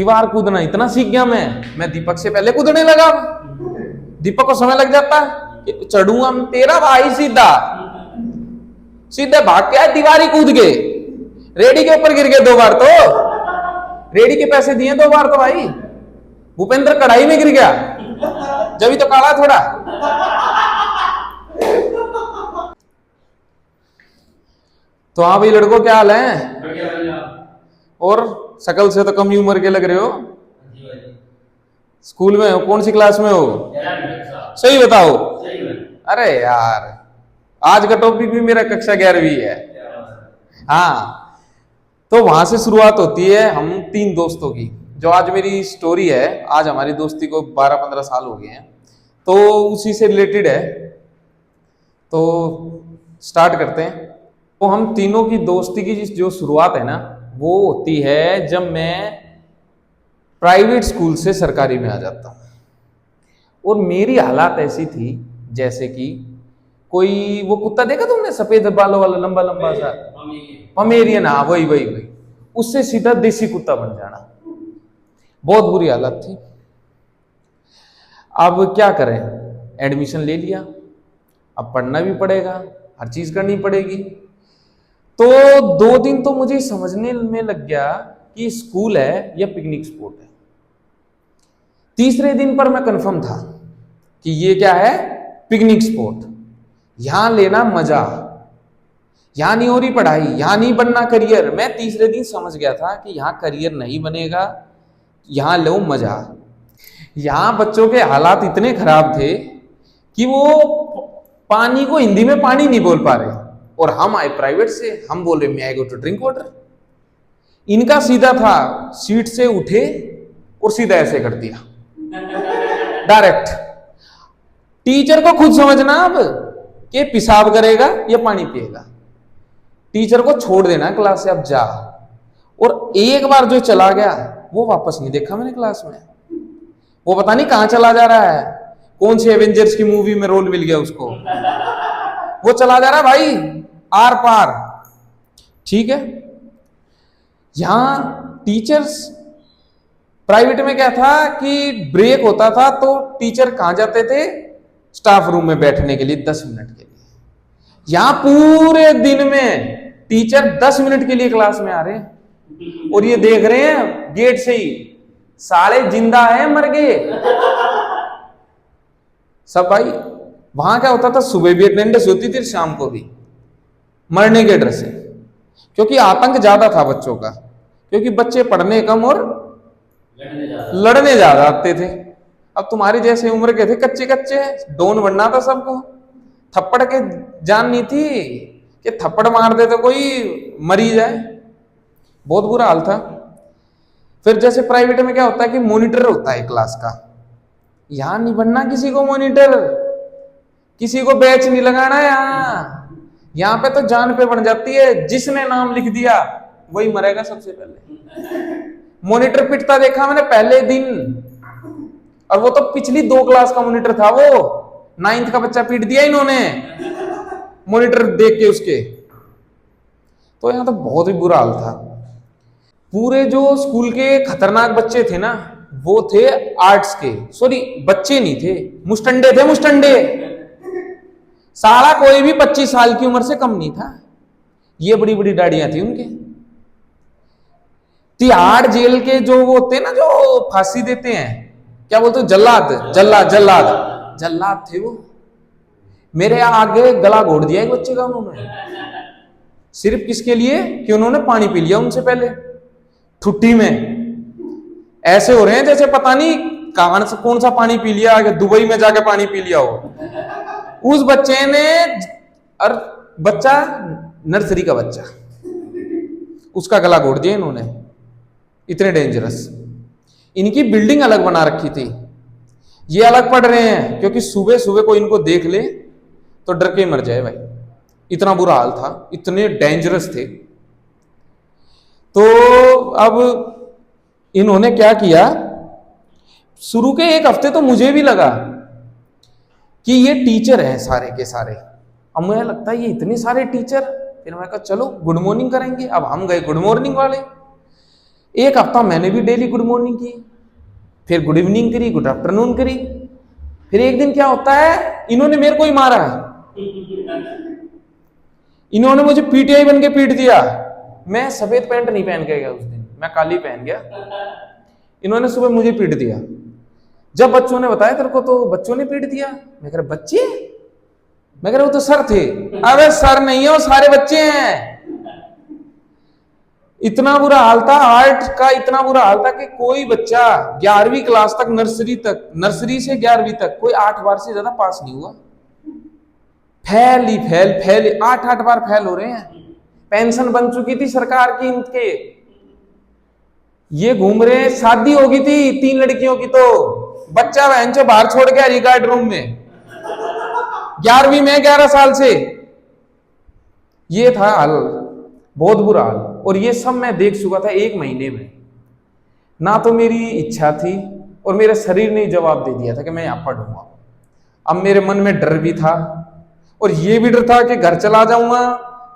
दीवार कूदना इतना सीख गया मैं दीपक से पहले कूदने लगा। दीपक को समय लग जाता कि चढ़ूंगा तेरा भाई सीधा सीधे भाग के दीवार ही कूद गए, रेडी के ऊपर गिर गए 2 बार। तो रेडी के पैसे दिए 2 बार तो भाई। भूपेंद्र कढ़ाई में गिर गया, जब ही तो काला थोड़ा। तो हाँ भाई लड़कों, क्या हाल है? और शकल से तो कम ही उम्र के लग रहे हो। स्कूल में हो? कौन सी क्लास में हो? सही बताओ। अरे यार, आज का टॉपिक भी मेरा कक्षा 11वीं है। हाँ, तो वहां से शुरुआत होती है हम 3 दोस्तों की। जो आज मेरी स्टोरी है, आज हमारी दोस्ती को 12-15 साल हो गए हैं, तो उसी से रिलेटेड है। तो स्टार्ट करते हैं। तो हम तीनों की दोस्ती की जो शुरुआत है ना, वो होती है जब मैं प्राइवेट स्कूल से सरकारी में आ जाता हूँ। और मेरी हालात ऐसी थी जैसे कि कोई, वो कुत्ता देखा तुमने सफेद बालों वाला लंबा लंबा सा, पमेरियन? हाँ, वही उससे सीधा देसी कुत्ता बन जाना। बहुत बुरी हालत थी। अब क्या करें, एडमिशन ले लिया, अब पढ़ना भी पड़ेगा, हर चीज करनी पड़ेगी। तो 2 दिन तो मुझे समझने में लग गया कि स्कूल है या पिकनिक स्पॉट है। तीसरे दिन पर मैं कंफर्म था कि ये क्या है, पिकनिक स्पॉट। यहां लेना मजा, यहां नहीं हो रही पढ़ाई, यहां नहीं बनना करियर। मैं तीसरे दिन समझ गया था कि यहां करियर नहीं बनेगा, यहां लो मजा। यहां बच्चों के हालात इतने खराब थे कि वो पानी को हिंदी में पानी नहीं बोल पा रहे, और हम आए प्राइवेट से, हम बोल रहे मे आई गो टू ड्रिंक वाटर। इनका सीधा था, सीट से उठे और सीधा ऐसे कर दिया डायरेक्ट। टीचर को खुद समझना अब कि पेशाब करेगा या पानी पिएगा। टीचर को छोड़ देना क्लास से, अब जा। और एक बार जो चला गया वो वापस नहीं देखा मैंने क्लास में। वो पता नहीं कहां चला जा रहा है, कौन सी एवेंजर्स की मूवी में रोल मिल गया उसको। वो चला जा रहा है भाई आर पार। ठीक है, यहां टीचर्स, प्राइवेट में क्या था कि ब्रेक होता था तो टीचर कहां जाते थे, स्टाफ रूम में बैठने के लिए 10 मिनट के लिए। यहां पूरे दिन में टीचर 10 मिनट के लिए क्लास में आ रहे हैं, और ये देख रहे हैं गेट से ही साले जिंदा है मर गए सब भाई। वहां क्या होता था, सुबह भी अटेंडेंस होती थी, शाम को भी, मरने के डर से। क्योंकि आतंक ज्यादा था बच्चों का, क्योंकि बच्चे पढ़ने कम और लड़ने ज्यादा आते थे। अब तुम्हारे जैसे उम्र के थे, कच्चे कच्चे, डोन बनना था सबको। थप्पड़ के जान नहीं थी कि थप्पड़ मार दे तो कोई मरी जाए। बहुत बुरा हाल था। फिर जैसे प्राइवेट में क्या होता है कि मॉनिटर होता है क्लास का, यहां नहीं बनना किसी को मॉनिटर, किसी को बैच नहीं लगाना। यहां पे तो जान पे बन जाती है, जिसने नाम लिख दिया वही मरेगा सबसे पहले। मॉनिटर पिटता देखा मैंने पहले दिन, और वो तो पिछली 2 क्लास का मॉनिटर था। वो 9th का बच्चा पीट दिया इन्होंने मॉनिटर देख के उसके। तो यहां तो बहुत ही बुरा हाल था। पूरे जो स्कूल के खतरनाक बच्चे थे ना, वो थे आर्ट्स के। सॉरी, बच्चे नहीं थे, मुस्टंडे थे, मुस्टंडे। साला कोई भी 25 साल की उम्र से कम नहीं था। ये बड़ी बड़ी दाढ़ियां थी उनके। तिहाड़ जेल के जो वो होते हैं ना, जो फांसी देते हैं, क्या बोलते हैं, जल्लाद, जल्लाद थे वो। मेरे आगे गला घोट दिया एक बच्चे का उन्होंने, सिर्फ किसके लिए कि उन्होंने पानी पी लिया उनसे पहले छुट्टी में। ऐसे हो रहे हैं जैसे पता नहीं कौन सा पानी पी लिया, दुबई में जाके पानी पी लिया हो। उस बच्चे ने, और बच्चा नर्सरी का बच्चा, उसका गला घोट दिया इन्होंने। इतने डेंजरस। इनकी बिल्डिंग अलग बना रखी थी, ये अलग पढ़ रहे हैं, क्योंकि सुबह सुबह कोई इनको देख ले तो डर के मर जाए भाई। इतना बुरा हाल था, इतने डेंजरस थे। तो अब इन्होंने क्या किया, शुरू के 1 हफ्ते तो मुझे भी लगा कि ये टीचर हैं सारे के सारे। अब मुझे लगता है ये इतने सारे टीचर, फिर मैं कहा चलो गुड मॉर्निंग करेंगे। अब हम गए गुड मॉर्निंग वाले। एक हफ्ता मैंने भी डेली गुड मॉर्निंग की, फिर गुड इवनिंग करी, गुड आफ्टरनून करी। फिर एक दिन क्या होता है, इन्होंने मेरे को ही मारा है, इन्होंने मुझे पीटीआई बन के पीट दिया। मैं सफेद पैंट नहीं पहन के गया उस दिन, मैं काली पहन गया। इन्होंने सुबह मुझे पीट दिया। जब बच्चों ने बताया तेरे को तो बच्चों ने पीट दिया, मैं कह रहा बच्चे, मैं कह रहा वो तो सर थे। अबे सर नहीं है, वो सारे बच्चे हैं। इतना बुरा हाल था, आर्ट का इतना बुरा हाल था कि कोई बच्चा 11वीं क्लास तक, नर्सरी से 11वीं तक कोई 8 बार से ज्यादा पास नहीं हुआ। फेल ही फेल, फेल 8 बार फेल हो रहे हैं। पेंशन बन चुकी थी सरकार की इनके, ये घूम रहे, शादी हो गई थी 3 लड़कियों की, तो बच्चा बहन से बाहर छोड़ के रिगार्ड रूम में 11वीं में 11 साल से। ये था हाल, बहुत बुरा हाल। और ये सब मैं देख चुका था 1 महीने में। ना तो मेरी इच्छा थी और मेरे शरीर ने जवाब दे दिया था कि मैं यहां पढ़ूंगा। अब मेरे मन में डर भी था और ये भी डर था कि घर चला जाऊंगा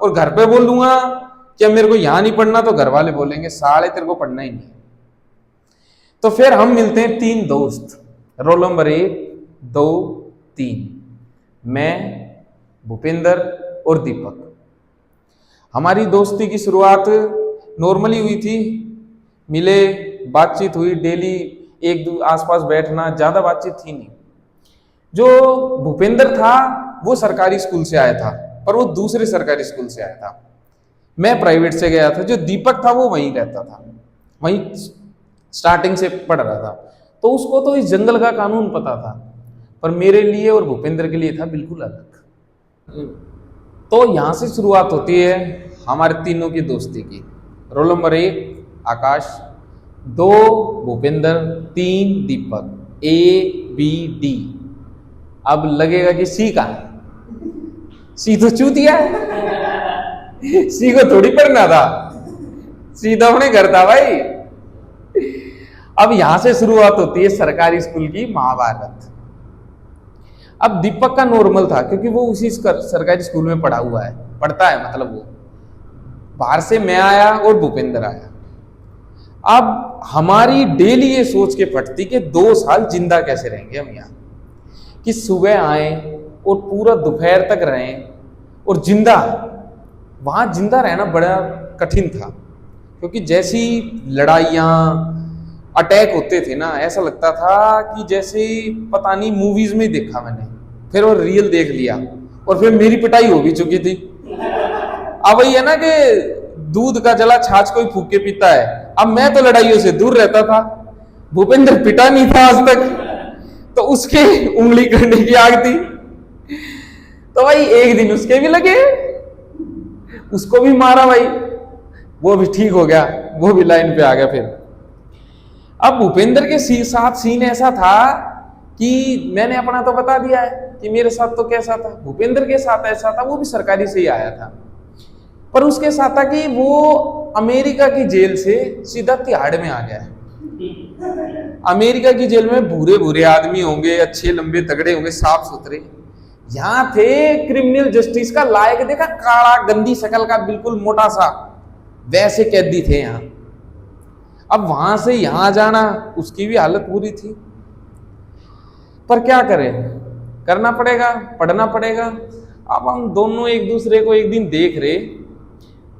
और घर पे बोल दूंगा कि अब मेरे को यहां नहीं पढ़ना, तो घर वाले बोलेंगे साले तेरे को पढ़ना ही नहीं। तो फिर हम मिलते हैं 3 दोस्त, रोल नंबर 1, 2, 3, मैं, भूपेंद्र और दीपक। हमारी दोस्ती की शुरुआत नॉर्मली हुई थी, मिले, बातचीत हुई, डेली एक आसपास बैठना, ज्यादा बातचीत थी नहीं। जो भूपेंद्र था वो सरकारी स्कूल से आया था, पर वो दूसरे सरकारी स्कूल से आया था। मैं प्राइवेट से गया था। जो दीपक था वो वहीं रहता था, वहीं स्टार्टिंग से पढ़ रहा था, तो उसको तो इस जंगल का कानून पता था। पर मेरे लिए और भूपेंद्र के लिए था बिल्कुल अलग। तो यहां से शुरुआत होती है हमारे तीनों की दोस्ती की। रोल नंबर 1 आकाश, 2 भूपेंद्र, 3 दीपक, ABD। अब लगेगा कि सी का, सी तो चूतिया है, सी को थोड़ी पढ़ना था, सी तो अपने घर था भाई। अब यहां से शुरुआत होती है सरकारी स्कूल की महाभारत। अब दीपक का नॉर्मल था क्योंकि वो उसी सरकारी स्कूल में पढ़ा हुआ है, पढ़ता है, मतलब वो बाहर से मैं आया और भूपेंद्र आया। अब हमारी डेली ये सोच के फटती कि 2 साल जिंदा कैसे रहेंगे हम यहाँ, कि सुबह आए और पूरा दोपहर तक रहें और जिंदा। वहां जिंदा रहना बड़ा कठिन था क्योंकि जैसी लड़ाइयाँ, अटैक होते थे ना, ऐसा लगता था कि जैसे पता नहीं मूवीज में देखा मैंने, फिर वो रियल देख लिया और फिर मेरी पिटाई हो भी चुकी थी। अब वही है ना कि दूध का जला छाछ कोई फूक के पीता है। अब मैं तो लड़ाइयों से दूर रहता था, भूपेंद्र पिटा नहीं था आज तक, तो उसके उंगली करने की आग थी। तो भाई एक दिन उसके भी लगे, उसको भी मारा भाई, वो भी ठीक हो गया, वो भी लाइन पे आ गया। फिर अब भूपेंद्र के साथ सीन ऐसा था कि मैंने अपना तो बता दिया है कि मेरे साथ तो कैसा था, भूपेंद्र के साथ ऐसा था, वो भी सरकारी से ही आया था। पर उसके साथ था कि वो अमेरिका की जेल से सीधा तिहाड़ में आ गया है। अमेरिका की जेल में भूरे भूरे आदमी होंगे, अच्छे लंबे तगड़े होंगे, साफ सुथरे। यहाँ थे क्रिमिनल जस्टिस का लायक, देखा, काला गंदी शकल का, बिल्कुल मोटा सा, वैसे कैदी थे यहाँ। अब वहां से यहां जाना, उसकी भी हालत बुरी थी। पर क्या करें, करना पड़ेगा, पढ़ना पड़ेगा। अब हम दोनों एक दूसरे को एक दिन देख रहे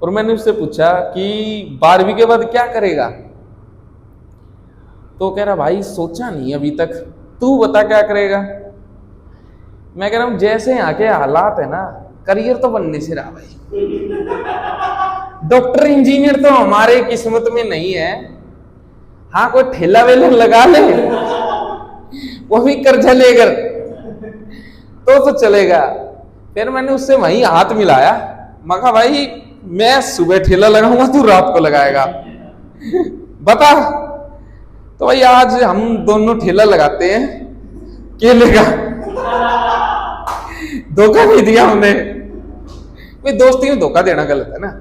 और मैंने उससे पूछा कि 12वीं के बाद क्या करेगा। तो कह रहा भाई सोचा नहीं अभी तक, तू बता क्या करेगा। मैं कह रहा हूं जैसे यहाँ के हालात है ना, करियर तो बनने से रहा भाई। डॉक्टर इंजीनियर तो हमारे किस्मत में नहीं है। हाँ कोई ठेला वेला लगा ले, वो भी कर्जा लेकर, तो चलेगा। फिर मैंने उससे वहीं हाथ मिलाया, मैं कहा भाई मैं सुबह ठेला लगाऊंगा, तू रात को लगाएगा, बता। तो भाई आज हम दोनों ठेला लगाते हैं केले का। धोखा नहीं दिया हमने, भाई दोस्ती में धोखा देना गलत है ना,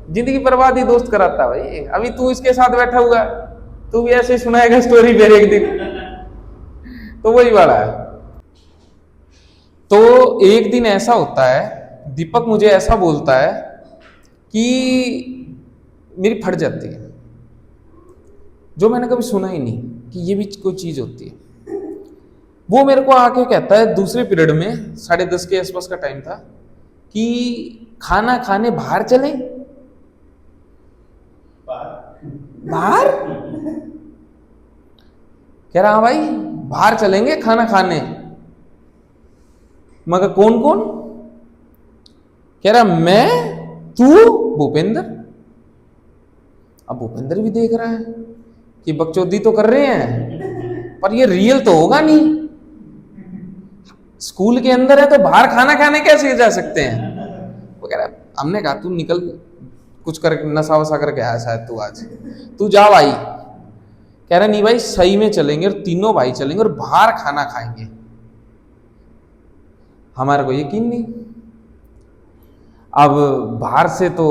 जिंदगी बर्बाद ही दोस्त कराता भाई। अभी तू इसके साथ बैठा हुआ, तू भी ऐसे सुनाएगा स्टोरी फिर एक दिन, तो वही वाला है। तो एक दिन ऐसा होता है, दीपक मुझे ऐसा बोलता है कि मेरी फट जाती है, जो मैंने कभी सुना ही नहीं कि ये भी कोई चीज होती है। वो मेरे को आके कहता है दूसरे पीरियड में, 10:30 के आसपास का टाइम था, कि खाना खाने बाहर चले। बाहर? कह रहा हाँ भाई बाहर चलेंगे खाना खाने। मगर कौन कौन? कह रहा मैं, तू, भूपेंद्र। अब भूपेंद्र भी देख रहा है कि बकचोदी तो कर रहे हैं, पर ये रियल तो होगा नहीं। स्कूल के अंदर है तो बाहर खाना खाने कैसे जा सकते हैं? वो कह रहा है, हमने कहा तू निकल, कुछ कर नशा वसा करके आया शायद तू आज, तू जा भाई। कह रहा नहीं भाई सही में चलेंगे और तीनों भाई चलेंगे और बाहर खाना खाएंगे। हमारे को यकीन नहीं। अब बाहर से तो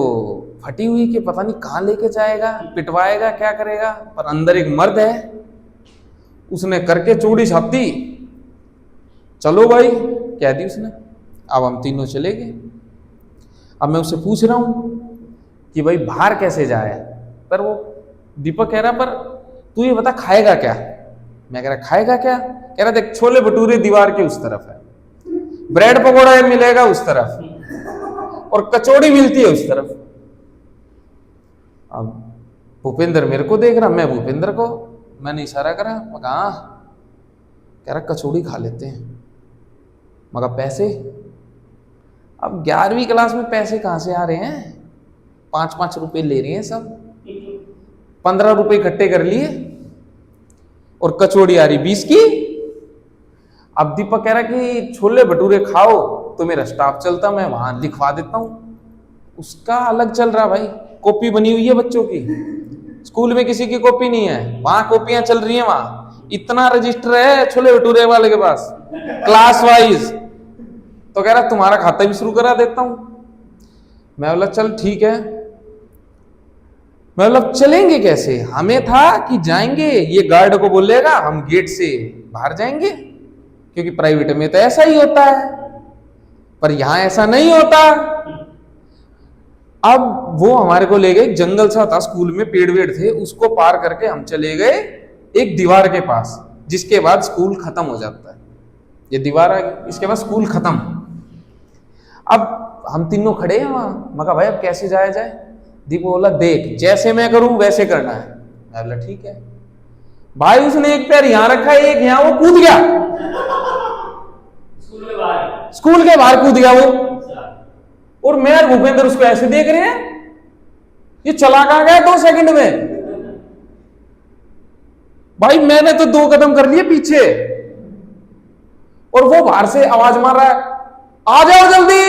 फटी हुई कि पता नहीं कहां लेके जाएगा, पिटवाएगा, क्या करेगा, पर अंदर एक मर्द है, उसने करके चूड़ी छापती, चलो भाई कह दी उसने। अब हम तीनों चले गए। अब मैं उससे पूछ रहा हूं कि भाई बाहर कैसे जाए, पर वो दीपक कह रहा पर तू ये बता खाएगा क्या? मैं कह रहा खाएगा क्या? कह रहा देख छोले भटूरे दीवार के उस तरफ है, ब्रेड पकौड़ा मिलेगा उस तरफ, और कचौड़ी मिलती है उस तरफ। अब भूपेंद्र मेरे को देख रहा, मैं भूपेंद्र को, मैंने इशारा करा, मैं कहा कह रहा कचौड़ी खा लेते हैं। मगर पैसे? अब 11वीं क्लास में पैसे कहां से आ रहे हैं? 5-5 रुपए ले रहे हैं सब, 15 रुपए इकट्ठे कर लिए और कचौड़ी आ रही 20 की। अब दीपक कह रहा कि छोले भटूरे खाओ तो मेरा स्टाफ चलता, मैं वहां लिखवा देता हूं। उसका अलग चल रहा भाई, कॉपी बनी हुई है बच्चों की, स्कूल में किसी की कॉपी नहीं है, वहां कॉपियां चल रही हैं। वहां इतना रजिस्टर है छोले भटूरे वाले के पास क्लास वाइज। तो कह रहा तुम्हारा खाता भी शुरू करा देता हूं। मैं बोला चल ठीक है। मैं बोला चलेंगे कैसे? हमें था कि जाएंगे, ये गार्ड को बोलेगा हम गेट से बाहर जाएंगे, क्योंकि प्राइवेट में तो ऐसा ही होता है, पर यहां ऐसा नहीं होता। अब वो हमारे को ले गए, जंगल सा था, स्कूल में पेड़ वेड़ थे, उसको पार करके हम चले गए एक दीवार के पास, जिसके बाद स्कूल खत्म हो जाता है। ये दीवार आ गई, इसके बाद स्कूल खत्म। अब हम तीनों खड़े हैं वहां। मैं कहा भाई अब कैसे जाया जाए? दीपू बोला देख जैसे मैं करूं वैसे करना है। मैं बोला ठीक है भाई। उसने एक पैर यहां रखा, एक यहां, वो कूद गया स्कूल के बाहर कूद गया वो। और मैं और भूपेंद्र उसको ऐसे देख रहे हैं, ये चला कहां गया 2 सेकंड में। भाई मैंने तो 2 कदम कर लिए पीछे, और वो बाहर से आवाज मार रहा है आ जाओ जल्दी,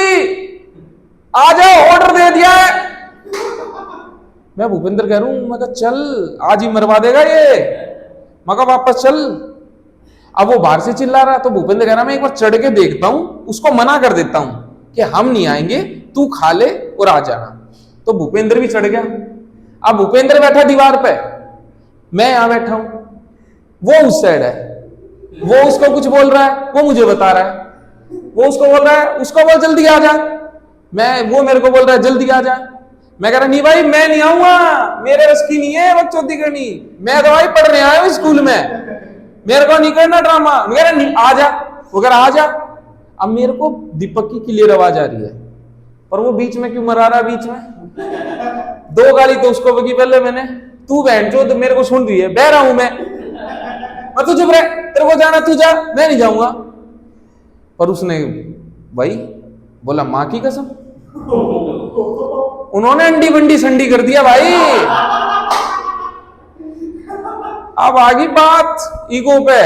आ जाओ, ऑर्डर दे दिया है। मैं भूपेंद्र कह रहा हूं, मैं कहा चल आज ही मरवा देगा ये, मैं कहा वापस चल। अब वो बाहर से चिल्ला रहा, तो भूपेंद्र कह रहा मैं एक बार चढ़ के देखता हूं, उसको मना कर देता हूं कि हम नहीं आएंगे, तू खा ले और आ जाना। तो भूपेंद्र भी चढ़ गया। अब भूपेंद्र बैठा दीवार पे, मैं यहां बैठा हूं, वो उस साइड है, वो उसको कुछ बोल रहा है, वो मुझे बता रहा है, वो उसको बोल रहा है, उसको बोल जल्दी आ जा, वो मेरे को बोल रहा है जल्दी आ जा। मैं कह रहा नहीं भाई मैं नहीं आऊंगा, मेरे रस की नहीं है बकचोदी करनी, मैं तो भाई पढ़ने आया हूं स्कूल में, मेरे को नहीं करना ड्रामा। मैं कह रहा नहीं आ जा, वो कह रहा आ जा। अब मेरे को दीपक की क्लियर आवाज आ रही है, पर वो बीच में क्यों मरा रहा? बीच में 2 गाली तो उसको बगी पहले मैंने, तू बहन चोद मेरे को सुन रही है, बह रहा हूं मैं, तू चुप रह, तेरे को जाना तू जा, मैं नहीं जाऊंगा। पर उसने भाई बोला मां की कसम, उन्होंने अंडी बंडी संडी कर दिया भाई। अब आ गई बात ईगो पे,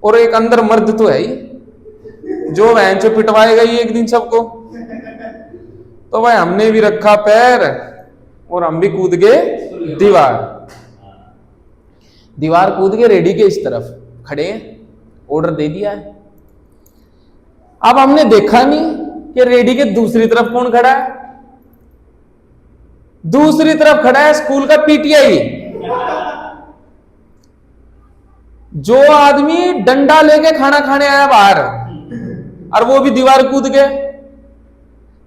और एक अंदर मर्द तो है ही जो बहन चो पिटवाएगा ही एक दिन सबको। तो भाई हमने भी रखा पैर और हम भी कूद गए दीवार कूद के रेडी के इस तरफ खड़े हैं, ऑर्डर दे दिया है। अब हमने देखा नहीं कि रेडी के दूसरी तरफ कौन खड़ा है। दूसरी तरफ खड़ा है स्कूल का पीटीआई, जो आदमी डंडा लेके खाना खाने आया बाहर, और वो भी दीवार कूद के,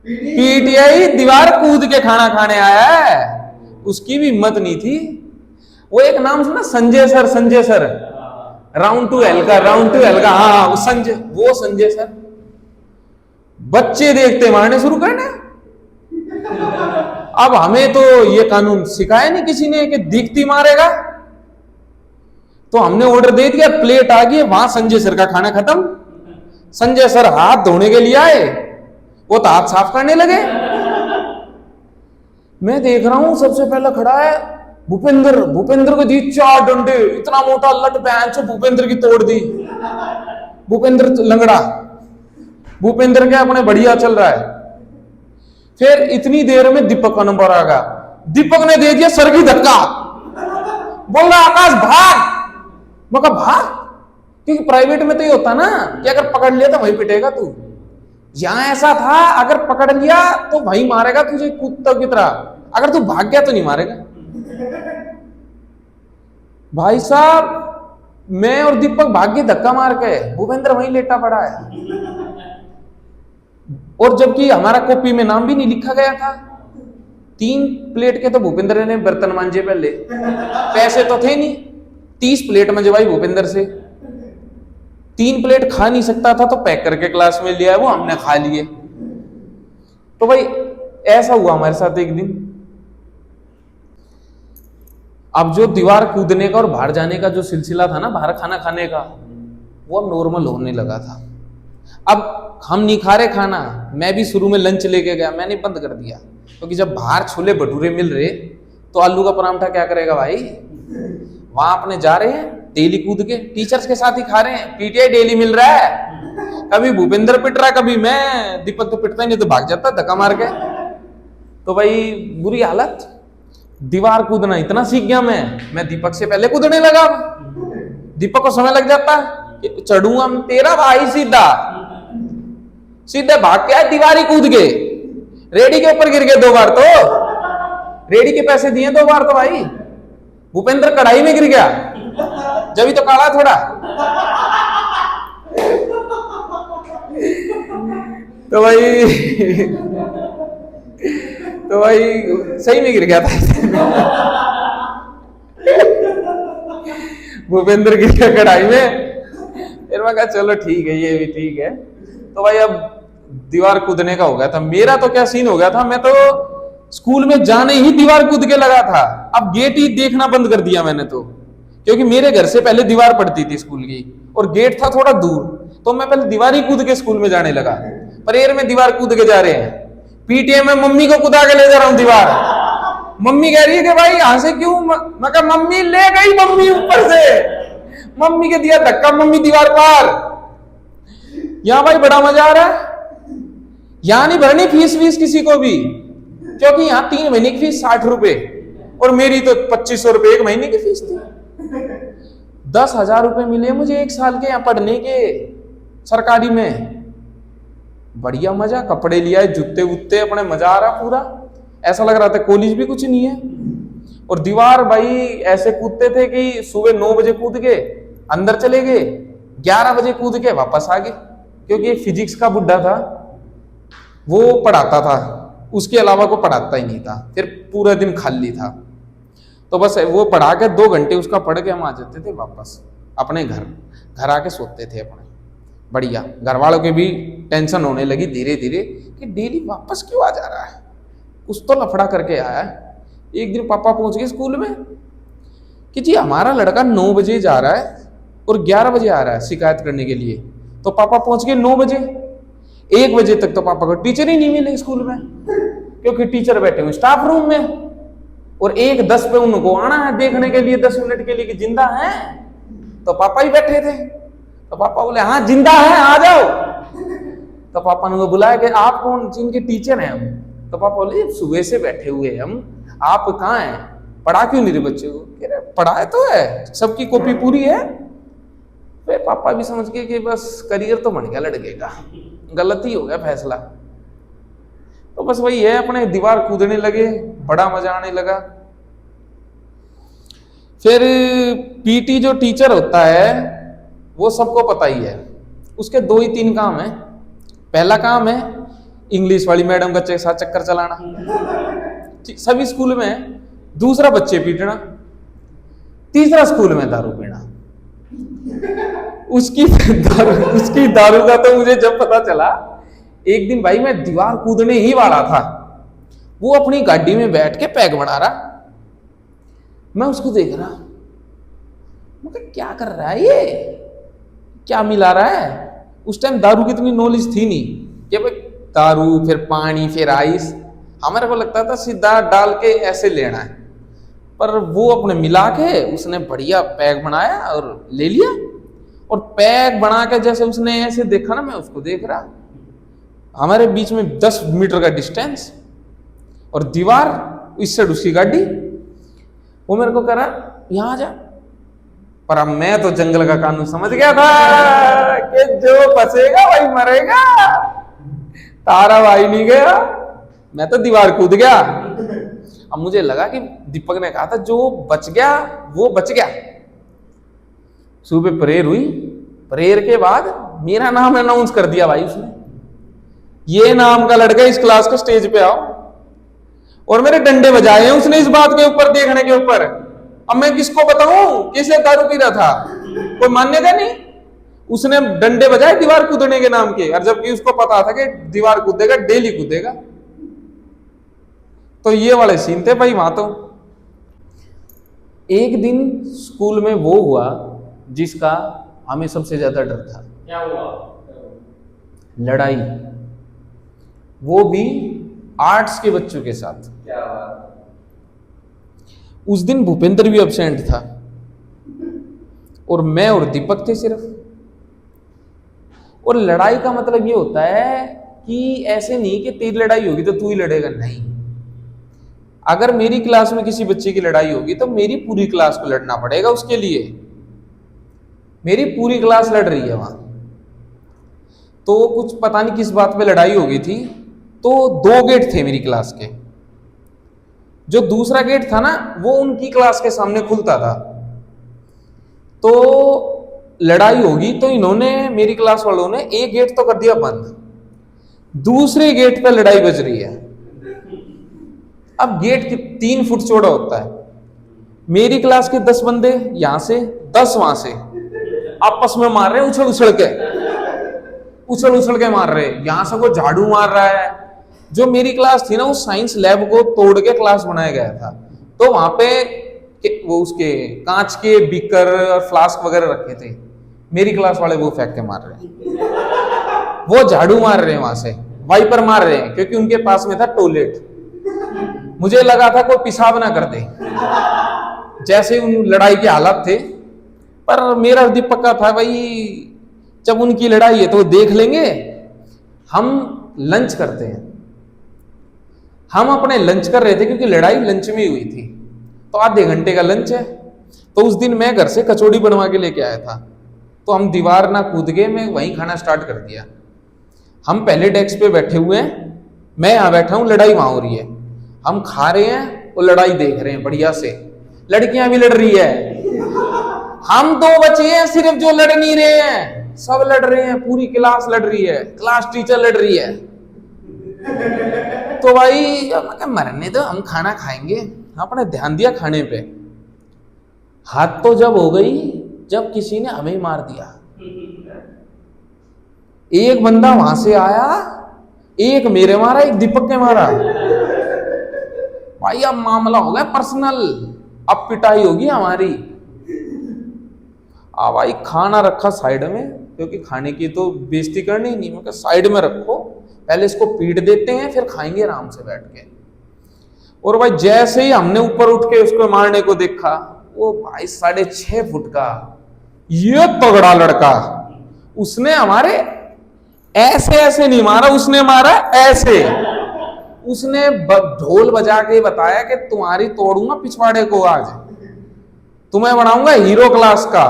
पीटीआई दीवार कूद के खाना खाने आया है, उसकी भी हिम्मत नहीं थी। वो एक नाम सुना, Sanjay sir, Sanjay sir, round to L का, राउंड टू एल का, हाँ वो संजय सर। बच्चे देखते मारने शुरू करने। अब हमें तो ये कानून सिखाया नहीं किसी ने कि दिखती मारेगा, तो हमने ऑर्डर दे दिया, प्लेट आ गई, वहां संजय सर का खाना खत्म। संजय सर हाथ धोने के लिए आए, वो तो हाथ साफ करने लगे। मैं देख रहा हूं सबसे पहले खड़ा है भूपेंद्र। भूपेंद्र को दी 4 डंडे, इतना मोटा लट बैंच भूपेंद्र की तोड़ दी। भूपेंद्र लंगड़ा, भूपेंद्र क्या अपने बढ़िया चल रहा है। फिर इतनी देर में दीपक का नंबर आ गया। दीपक ने दे दिया सर की धक्का, बोल रहा आकाश भाग। मैं कहा भाग, क्योंकि प्राइवेट में तो ये होता ना कि अगर पकड़ लिया तो वहीं पिटेगा तू। यहां ऐसा था, अगर पकड़ लिया तो वहीं मारेगा तुझे कुत्ता की तरह, अगर तू भाग गया तो नहीं मारेगा। भाई साहब, मैं और दीपक भाग के धक्का मार के, भूपेंद्र वहीं लेटा पड़ा है। और जबकि हमारा कॉपी में नाम भी नहीं लिखा गया था। 3 प्लेट के तो भूपेंद्र ने बर्तन मांजे पहले, पैसे तो थे नहीं। 30 प्लेट मंजवाई भूपेंद्र से। 3 प्लेट खा नहीं सकता था तो पैक करके क्लास में लिया, वो हमने खा लिए। तो भाई ऐसा हुआ हमारे साथ एक दिन। अब जो दीवार कूदने का और बाहर जाने का जो सिलसिला था ना, बाहर खाना खाने का, वो अब नॉर्मल होने लगा था। अब हम नहीं खा रहे खाना, मैं भी शुरू में लंच लेके गया, मैंने बंद कर दिया, क्योंकि जब बाहर छोले भटूरे मिल रहे तो आलू का परांठा क्या करेगा भाई। वहां अपने जा रहे हैं डेली कूद के, टीचर्स के साथ ही खा रहे हैं, पीटीआई डेली मिल रहा है। कभी भूपेंद्र पिट रहा, कभी मैं, दीपक तो पिटता ही नहीं तो भाग जाता धक्का मार के। तो भाई बुरी हालत। दीवार कूदना इतना सीख गया मैं दीपक से पहले कूदने लगा। दीपक को समय लग जाता कि चढ़ूंगा तेरा भाई, सीधे भाग के आए, दीवार ही कूद गए, रेडी के ऊपर गिर गए 2 बार। तो रेडी के पैसे दिए 2 बार तो भाई। भूपेंद्र कढ़ाई में गिर गया, जब ही तो काला थोड़ा। तो भाई सही में गिर गया था। भूपेंद्र गिर गया कढ़ाई में। फिर मैं कहा चलो ठीक है, ये भी ठीक है। तो भाई अब दीवार कूदने का हो गया था। मेरा तो क्या सीन हो गया था, मैं तो स्कूल में जाने ही दीवार कूद के लगा था। अब गेट ही देखना बंद कर दिया मैंने तो, क्योंकि मेरे घर से पहले दीवार पड़ती थी स्कूल की, और गेट था थोड़ा दूर, तो मैं पहले दीवार ही कूद के स्कूल में जाने लगा। प्रेयर में दीवार कूद के जा रहे हैं, पीटीए में मम्मी को कूदा के ले जा रहा हूं दीवार। मम्मी कह रही है कि भाई यहां से क्यों? मैं कहा मम्मी ले गई, मम्मी ऊपर से, मम्मी के दिया धक्का, मम्मी दीवार पार। यहां भाई बड़ा मजा आ रहा है। यहां नहीं भरनी फीस किसी को भी, क्योंकि यहां 3 महीने की फीस 60 रुपए, और मेरी तो 2500 रुपए 1 महीने की फीस थी। 10,000 रुपए मिले मुझे 1 साल के यहां पढ़ने के, सरकारी में। बढ़िया मजा, कपड़े लिया, जूते वूते अपने, मजा आ रहा पूरा। ऐसा लग रहा था कॉलेज भी कुछ नहीं है। और दीवार भाई ऐसे कूदते थे कि सुबह 9 बजे कूद के अंदर चले गए, 11 बजे कूद के वापस आ गए, क्योंकि फिजिक्स का बुड्ढा था, वो पढ़ाता था, उसके अलावा को पढ़ाता ही नहीं था। फिर पूरा दिन खाली था, तो बस वो पढ़ा के 2 घंटे उसका पढ़ के हम आ जाते थे वापस अपने घर आके सोते थे अपने। बढ़िया। घर वालों के भी टेंशन होने लगी धीरे धीरे कि डेली वापस क्यों आ जा रहा है, कुछ तो लफड़ा करके आया है। एक दिन पापा पहुंच गए स्कूल में कि जी हमारा लड़का 9 बजे जा रहा है और 11 बजे आ रहा है शिकायत करने के लिए। तो पापा पहुंच गए 9 बजे। 1 बजे तक तो पापा को टीचर ही नहीं मिले स्कूल में, क्योंकि टीचर बैठे हुए स्टाफ रूम में, और 1:10 पे उनको आना है देखने के लिए 10 मिनट के लिए कि जिंदा है। तो पापा ही बैठे थे, तो पापा बोले हाँ जिंदा है, आ जाओ। तो पापा ने बुलाया कि आप कौन? जिनके टीचर हैं हम। तो पापा बोले सुबह से बैठे हुए हम, आप कहाँ हैं, पढ़ा क्यों नहीं रहे बच्चे को? कह रहे पढ़ाए तो है, सबकी कॉपी पूरी है। फिर पापा भी समझ गए कि बस करियर तो बन गया लड़के का, गलती हो गया फैसला। तो बस वही है, अपने दीवार कूदने लगे, बड़ा मजा आने लगा। फिर पीटी जो टीचर होता है वो सबको पता ही है, उसके 2 ही 3 काम है। पहला काम है इंग्लिश वाली मैडम का साथ चक्कर चलाना, सभी स्कूल में। दूसरा बच्चे पीटना। तीसरा स्कूल में दारू पीना। उसकी दारू का तो मुझे जब पता चला, एक दिन भाई मैं दीवार कूदने ही वाला था, वो अपनी गाड़ी में बैठ के पैक बना रहा, मैं उसको देख रहा, मैं क्या कर रहा है ये, क्या मिला रहा है। उस टाइम दारू की इतनी नॉलेज थी नहीं कि भाई दारू फिर पानी फिर आइस, हमारे को लगता था सीधा डाल के ऐसे लेना है, पर वो अपने मिला के उसने बढ़िया पैक बनाया और ले लिया। और पैक बना के जैसे उसने ऐसे देखा ना, मैं उसको देख रहा, हमारे बीच में 10 मीटर का डिस्टेंस और दीवार, इस साइड उसकी गाड़ी। वो मेरे को कह रहा यहां आ जा, पर अब मैं तो जंगल का कानून समझ गया था कि जो फंसेगा वही मरेगा, तारा भाई नहीं गया, मैं तो दीवार कूद गया। अब मुझे लगा कि दीपक ने कहा था जो बच गया वो बच गया। सुबह प्रेयर हुई, प्रेयर के बाद मेरा नाम अनाउंस कर दिया भाई उसने, ये नाम का लड़का इस क्लास के स्टेज पे आओ, और मेरे डंडे बजाए हैं उसने इस बात के ऊपर, देखने के ऊपर। अब मैं किसको बताऊं किसे दारू पी रहा था, कोई मान्यता नहीं। उसने डंडे बजाए दीवार कूदने के नाम के, और जबकि उसको पता था कि दीवार कूदेगा, डेली कूदेगा। तो ये वाले सीन थे भाई वहां। तो एक दिन स्कूल में वो हुआ जिसका हमें सबसे ज्यादा डर था। क्या हुआ? लड़ाई, वो भी आर्ट्स के बच्चों के साथ। क्या हुआ? उस दिन भूपेंद्र भी एब्सेंट था और मैं और दीपक थे सिर्फ। और लड़ाई का मतलब ये होता है कि ऐसे नहीं कि तेरी लड़ाई होगी तो तू ही लड़ेगा, नहीं। अगर मेरी क्लास में किसी बच्चे की लड़ाई होगी तो मेरी पूरी क्लास को लड़ना पड़ेगा उसके लिए। मेरी पूरी क्लास लड़ रही है वहां। तो कुछ पता नहीं किस बात पे लड़ाई हो गई थी। तो 2 गेट थे मेरी क्लास के, जो दूसरा गेट था ना वो उनकी क्लास के सामने खुलता था। तो लड़ाई होगी तो इन्होंने, मेरी क्लास वालों ने, एक गेट तो कर दिया बंद, दूसरे गेट पे लड़ाई बज रही है। अब गेट 3 फुट चौड़ा होता है, मेरी क्लास के 10 बंदे यहां से 10 वहां से आपस में मार रहे हैं, उछल उछल के मार रहे हैं। यहां से वो झाड़ू मार रहा है। जो मेरी क्लास थी ना, उस साइंस लैब को तोड़ के क्लास बनाया गया था, तो वहां पे वो उसके कांच के बीकर और फ्लास्क वगैरह रखे थे। मेरी क्लास वाले वो फेंक के मार रहे हैं, वो झाड़ू मार रहे हैं, वहां से वाइपर मार रहे हैं, क्योंकि उनके पास में था टॉयलेट। मुझे लगा था कोई पेशाब ना कर दे, जैसे उन लड़ाई के हालात थे। पर मेरा दीपक का था भाई, जब उनकी लड़ाई है तो देख लेंगे, हम लंच करते हैं। हम अपने लंच कर रहे थे क्योंकि लड़ाई लंच में हुई थी, तो आधे घंटे का लंच है। तो उस दिन मैं घर से कचौड़ी बनवा के लेके आया था, तो हम दीवार ना कूद गए, मैं वहीं खाना स्टार्ट कर दिया। हम पहले डेस्क पे बैठे हुए हैं, मैं यहां बैठा हूं, लड़ाई वहां हो रही है। हम खा रहे हैं और लड़ाई देख रहे हैं बढ़िया से। लड़कियां भी लड़ रही है, हम 2 बचे हैं सिर्फ जो लड़ नहीं रहे हैं, सब लड़ रहे हैं, पूरी क्लास लड़ रही है, क्लास टीचर लड़ रही है। तो भाई मरने दो, हम खाना खाएंगे। आपने ध्यान दिया खाने पे, हाथ तो जब हो गई जब किसी ने हमें मार दिया। एक बंदा वहां से आया, एक मेरे मारा, एक दीपक के मारा। भाई अब मामला हो गया पर्सनल, अब पिटाई होगी हमारी। अब भाई खाना रखा साइड में, क्योंकि खाने की तो बेइज्जती करनी नहीं। मैं कहा साइड में रखो, पहले इसको पीट देते हैं, फिर खाएंगे आराम से बैठ के। और भाई जैसे ही हमने ऊपर उठ के उसको मारने को देखा, वो भाई 6.5 फुट का ये तगड़ा लड़का, उसने हमारे ऐसे ऐसे नहीं मारा, उसने मारा ऐसे। उसने ढोल बजा के बताया कि तुम्हारी तोड़ूंगा पिछवाड़े को, आज तुम्हें बनाऊंगा हीरो क्लास का।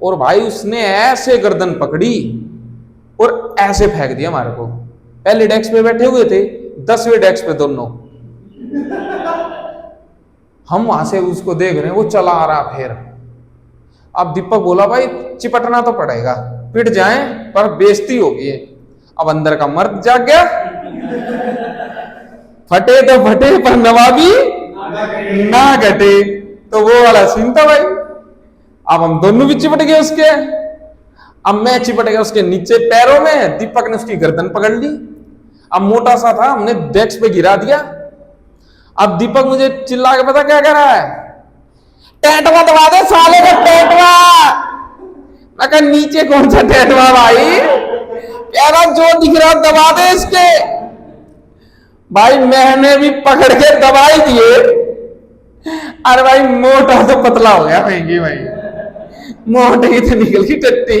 और भाई उसने ऐसे गर्दन पकड़ी और ऐसे फेंक दिया हमारे को। पहले डेस्क पे बैठे हुए थे, 10वें डेस्क पे दोनों। हम वहां से उसको देख रहे हैं, वो चला आ रहा। फिर अब दीपक बोला भाई चिपटना तो पड़ेगा, पिट जाए पर बेइज्जती होगी। अब अंदर का मर्द जाग गया, फटे तो फटे पर नवाबी ना घटे। तो वो वाला सीन था भाई। अब हम दोनों भी चिपट गए उसके। अब मैं चिपट गया उसके नीचे पैरों में, दीपक ने उसकी गर्दन पकड़ ली। अब मोटा सा था, हमने डेस्क पे गिरा दिया। अब दीपक मुझे चिल्ला के पता क्या कह रहा है, टैटवा दबा दे साले का टैटवा। मैं कहा नीचे कौन सा टैटवा भाई, कह रहा जो दिख रहा दबा दे इसके। भाई मैंने भी पकड़ के दबाई दिए। अरे भाई मोटा तो पतला हो गया भाई, मोटे की तो निकल की टट्टी।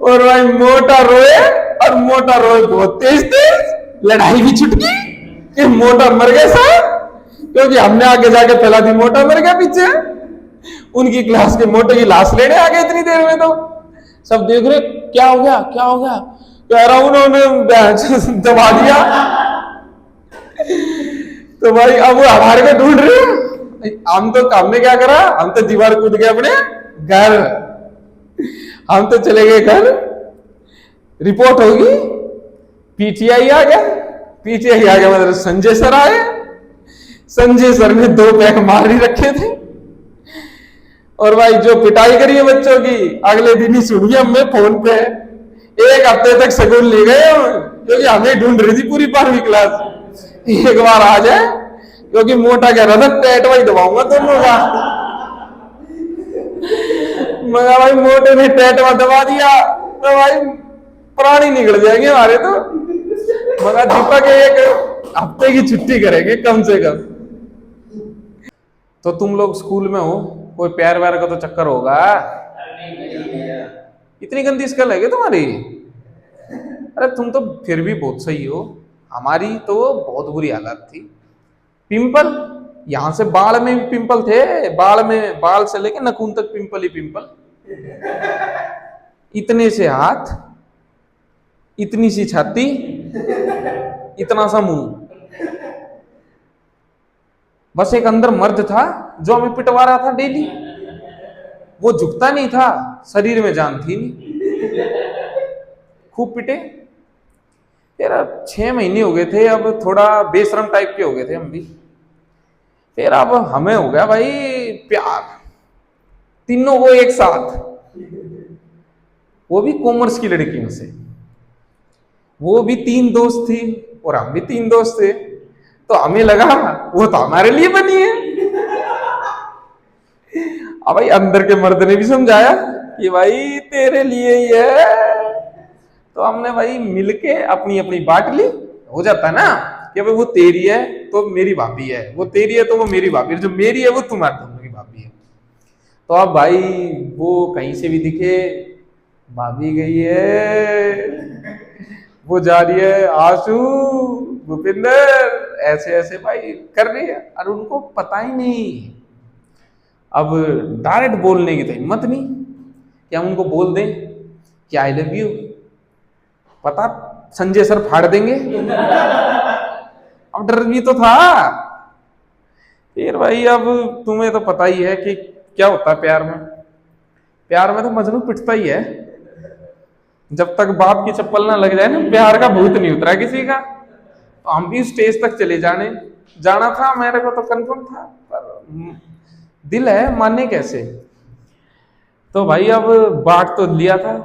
और भाई मोटा रोए, और मोटा रोए बहुत तेज तेज, लड़ाई भी छुट गई कि मोटा मर गया साहब, क्योंकि हमने आगे जाके फैला दी मोटा मर गया पीछे। उनकी क्लास के मोटे की लाश लेने आ गए इतनी देर में। तो सब देख रहे क्या हो गया क्या हो गया, कह रहा उन्होंने दबा दिया। तो भाई अब वो हमारे को ढूंढ रहे हैं। हमने क्या करा, हम तो दीवार कूद गए अपने घर। हम तो चले गए घर, रिपोर्ट होगी, पीटीआई आ गया। पीटीआई आ गया मतलब संजय सर आए। संजय सर ने 2 पैक मार ही रखे थे। और भाई जो पिटाई करी है बच्चों की, अगले दिन ही सुनी हमने फोन पे। 1 हफ्ते तक स्कूल ले गए, क्योंकि हमें ढूंढ रही थी पूरी 12वीं क्लास। एक बार आ जाए, क्योंकि मोटा कह रहा था टैटवा ही दबाऊंगा दोनों का। मगर भाई मोटे ने टैटवा दबा दिया तो भाई प्राणी निकल जाएंगे हमारे। तो मगर दीपक 1 हफ्ते की छुट्टी करेंगे कम से कम। तो तुम लोग स्कूल में हो, कोई प्यार व्यार का तो चक्कर होगा। इतनी गंदी स्कल है क्या तुम्हारी? अरे तुम तो फिर भी बहुत सही हो, हमारी तो बहुत बुरी हालत थी। पिंपल, यहां से बाल में भी पिंपल थे, बाल में, बाल से लेके नखून तक पिंपल ही पिंपल। इतने से हाथ, इतनी सी छाती, इतना सा मुंह। बस एक अंदर मर्द था जो हमें पिटवा रहा था डेली। वो झुकता नहीं था, शरीर में जान थी नहीं। खूब पिटे। फिर 6 महीने हो गए थे, अब थोड़ा बेशरम टाइप के हो गए थे हम भी। फिर अब हमें हो गया भाई प्यार, तीनों को एक साथ, वो भी कॉमर्स की लड़कियों से। वो भी 3 दोस्त थी और हम भी 3 दोस्त थे। तो हमें लगा वो तो हमारे लिए बनी है। अब भाई अंदर के मर्द ने भी समझाया कि भाई तेरे लिए ही है। तो हमने भाई मिलके अपनी अपनी बांट ली। हो जाता है ना कि भाई वो तेरी है तो मेरी भाभी है, वो तेरी है तो वो मेरी भाभी है, जो मेरी है वो तुम्हारे दोनों की भाभी है। तो अब भाई वो कहीं से भी दिखे, भाभी गई है, वो जा रही है, आशु, भूपिंदर, ऐसे ऐसे भाई कर रही है। और उनको पता ही नहीं, अब डायरेक्ट बोलने की तो हिम्मत नहीं कि हम उनको बोल दें कि आई लव यू। पता संजय सर फाड़ देंगे। अब डर भी तो था। फिर भाई अब तुम्हें तो पता ही है कि क्या होता है प्यार में। प्यार में तो मजनू पिटता ही है। जब तक बाप की चप्पल ना लग जाए ना, प्यार का भूत नहीं उतरा किसी का। तो हम भी स्टेज तक चले जाना था, मेरे को तो कंफर्म था, पर दिल है मानने कैसे। तो भाई अब बांट तो लिया था।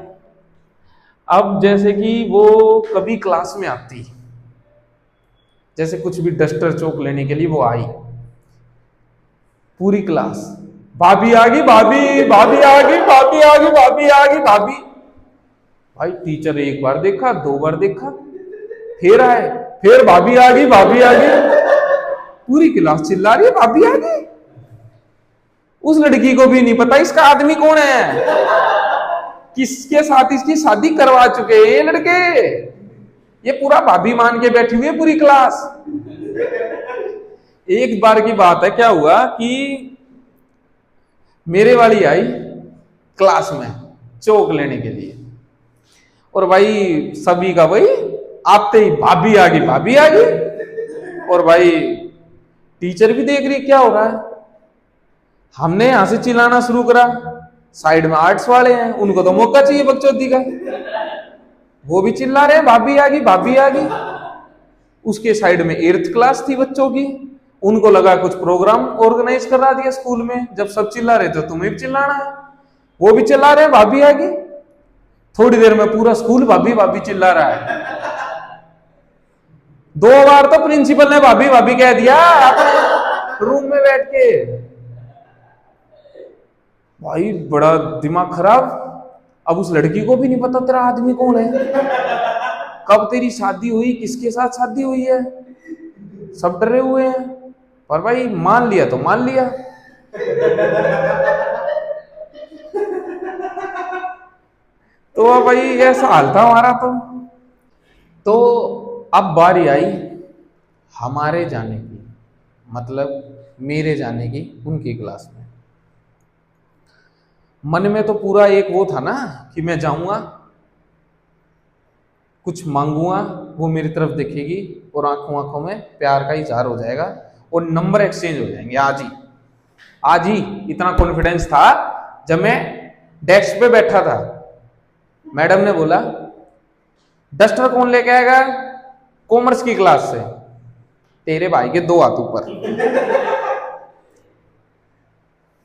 अब जैसे कि वो कभी क्लास में आती, जैसे कुछ भी डस्टर चौक लेने के लिए वो आई, पूरी क्लास भाभी आ गई, भाभी, भाभी आ गई, भाभी आ गई, भाभी आ गई, भाभी। भाई टीचर 1 बार देखा, 2 बार देखा, फिर आए, फिर भाभी आ गई, भाभी आ गई। पूरी क्लास चिल्ला रही है भाभी आ गई। उस लड़की को भी नहीं पता इसका आदमी कौन है, किसके साथ इसकी शादी करवा चुके हैं ये लड़के। ये पूरा भाभी मान के बैठी हुई है पूरी क्लास। एक बार की बात है, क्या हुआ कि मेरे वाली आई क्लास में चौक लेने के लिए, और भाई सभी का भाई आते ही भाभी आ गई, भाभी आ गई। और भाई टीचर भी देख रही क्या हो रहा है। हमने यहां से चिल्लाना शुरू करा। साइड में आर्ट्स वाले हैं, उनको तो मौका चाहिए बकचोदी का, वो भी चिल्ला रहे हैं भाभी आ गई, भाभी आ गई। उसके साइड में 8th क्लास थी बच्चों की, उनको लगा कुछ प्रोग्राम ऑर्गेनाइज करा दिया स्कूल में। जब सब चिल्ला रहे तो तुम्हें भी चिल्लाना है, वो भी चिल्ला रहे हैं, भाभी आ गई। थोड़ी देर में पूरा स्कूल भाभी भाभी चिल्ला रहा है। 2 बार तो प्रिंसिपल ने भाभी भाभी कह दिया अपने रूम में बैठ के। भाई बड़ा दिमाग खराब। अब उस लड़की को भी नहीं पता तेरा आदमी कौन है, कब तेरी शादी हुई, किसके साथ शादी हुई है, सब डरे हुए हैं। पर भाई मान लिया तो मान लिया। तो भाई ऐसा हाल था हमारा। तो अब बारी आई हमारे जाने की, मतलब मेरे जाने की उनकी क्लास में। मन में तो पूरा एक वो था ना कि मैं जाऊंगा, कुछ मांगूंगा, वो मेरी तरफ देखेगी और आंखों आंखों में प्यार का इजहार हो जाएगा और नंबर एक्सचेंज हो जाएंगे आज ही। आज ही इतना कॉन्फिडेंस था। जब मैं डेस्क पे बैठा था, मैडम ने बोला डस्टर कौन लेके आएगा कॉमर्स की क्लास से, तेरे भाई के 2 हाथ ऊपर।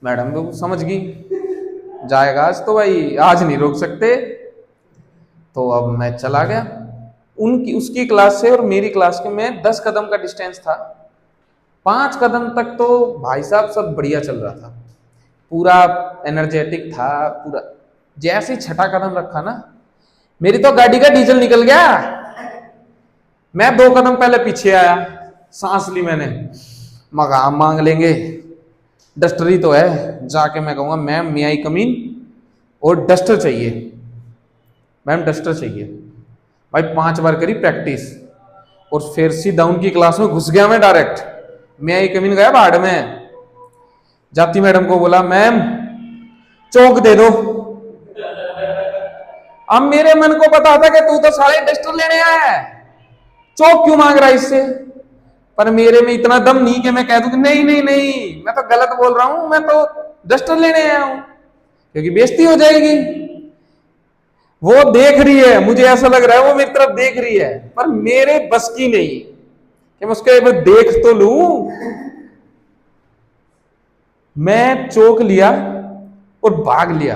मैडम तो समझ गई जाएगा आज, तो भाई आज नहीं रोक सकते। तो अब मैं चला गया उनकी उसकी क्लास से, और मेरी क्लास के में 10 कदम का डिस्टेंस था। 5 कदम तक तो भाई साहब सब बढ़िया चल रहा था, पूरा एनर्जेटिक था पूरा। जैसे ही 6ठा कदम रखा ना, मेरी तो गाड़ी का डीजल निकल गया। मैं 2 कदम पहले पीछे आया, सांस ली मैंने, मकाम मांग लेंगे, डस्टर ही तो है। जाके मैं कहूंगा मैम मे आई कम इन, और डस्टर चाहिए मैम, डस्टर चाहिए। भाई 5 बार करी प्रैक्टिस, और फिर सीधा उनकी क्लास में घुस गया मैं डायरेक्ट। मे आई कम इन गया बाहर में, जाती मैडम को बोला मैम चौक दे दो। अब मेरे मन को पता था कि तू तो सारे डस्टर लेने आया है, चौक क्यों मांग रहा है इससे। पर मेरे में इतना दम नहीं कि मैं कह दूं कि नहीं नहीं नहीं मैं तो गलत बोल रहा हूं, मैं तो डस्टर लेने आया हूं, क्योंकि बेइज्जती हो जाएगी। वो देख रही है, मुझे ऐसा लग रहा है वो मेरी तरफ देख रही है, पर मेरे बस की नहीं कि मैं उसके देख तो लूं। मैं चौक लिया और भाग लिया।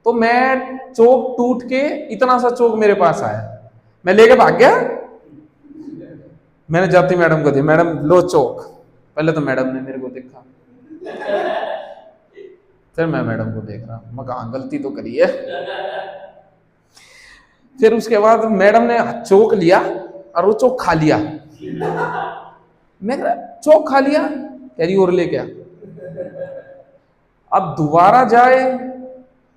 तो मैं चौक टूट के, इतना सा चौक मेरे पास आया, मैं लेके भाग गया। मैंने जाती मैडम को दी, मैडम लो चौक। पहले तो मैडम ने मेरे को देखा, फिर मैं मैडम को देख रहा, मैं कहा गलती तो करी है। फिर उसके बाद मैडम ने चौक लिया और वो चौक खा लिया। मैं चौक खा लिया, कह रही और ले क्या। अब दोबारा जाए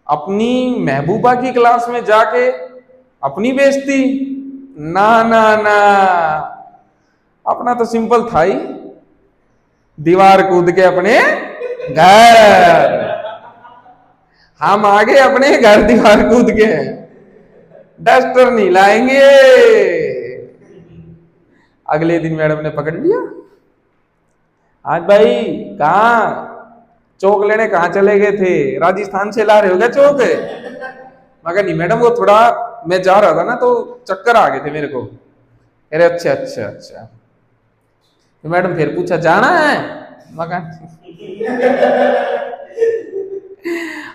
अपनी महबूबा की क्लास में जाके अपनी बेइज्जती, ना ना ना। अपना तो सिंपल था ही, दीवार कूद के अपने घर। हम आगे अपने घर दीवार कूद के, डस्टर नहीं लाएंगे। अगले दिन मैडम ने पकड़ लिया, आज भाई कहाँ चौक लेने कहाँ चले गए थे, राजस्थान से ला रहे हो क्या चौक। मैं कहा नहीं मैडम, वो थोड़ा मैं जा रहा था ना तो चक्कर आ गए थे मेरे को। अरे अच्छा अच्छा अच्छा। तो मैडम फिर पूछा जाना है, मैं कहा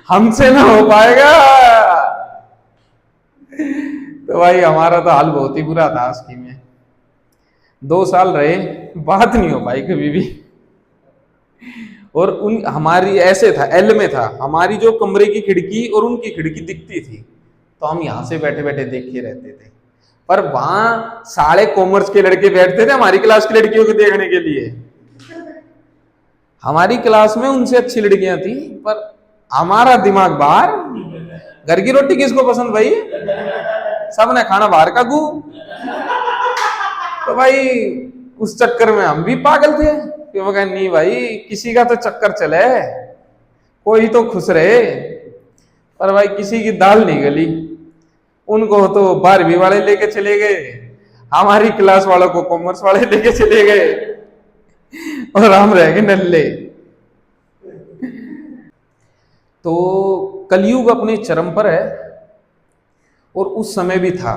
हमसे ना हो पाएगा। तो भाई हमारा तो हाल बहुत ही बुरा था स्कीम में। 2 साल रहे, बात नहीं हो पाई कभी भी। और उन हमारी ऐसे था, एल में था, हमारी जो कमरे की खिड़की और उनकी खिड़की दिखती थी, तो हम यहां से बैठे बैठे देखे रहते थे। पर वहां सारे कॉमर्स के लड़के बैठते थे हमारी क्लास की लड़कियों को देखने के लिए। हमारी क्लास में उनसे अच्छी लड़कियां थी, पर हमारा दिमाग बाहर। घर की रोटी किसको पसंद भाई, सबने खाना बाहर का गू। तो भाई उस चक्कर में हम भी पागल थे कि वो कहा नहीं भाई किसी का तो चक्कर चले, कोई तो खुश रहे। पर भाई किसी की दाल नहीं गली। उनको तो 12वीं वाले लेके चले गए, हमारी क्लास वालों को कॉमर्स वाले लेके चले गए, और हम रह गए नल्ले। तो कलयुग अपने चरम पर है, और उस समय भी था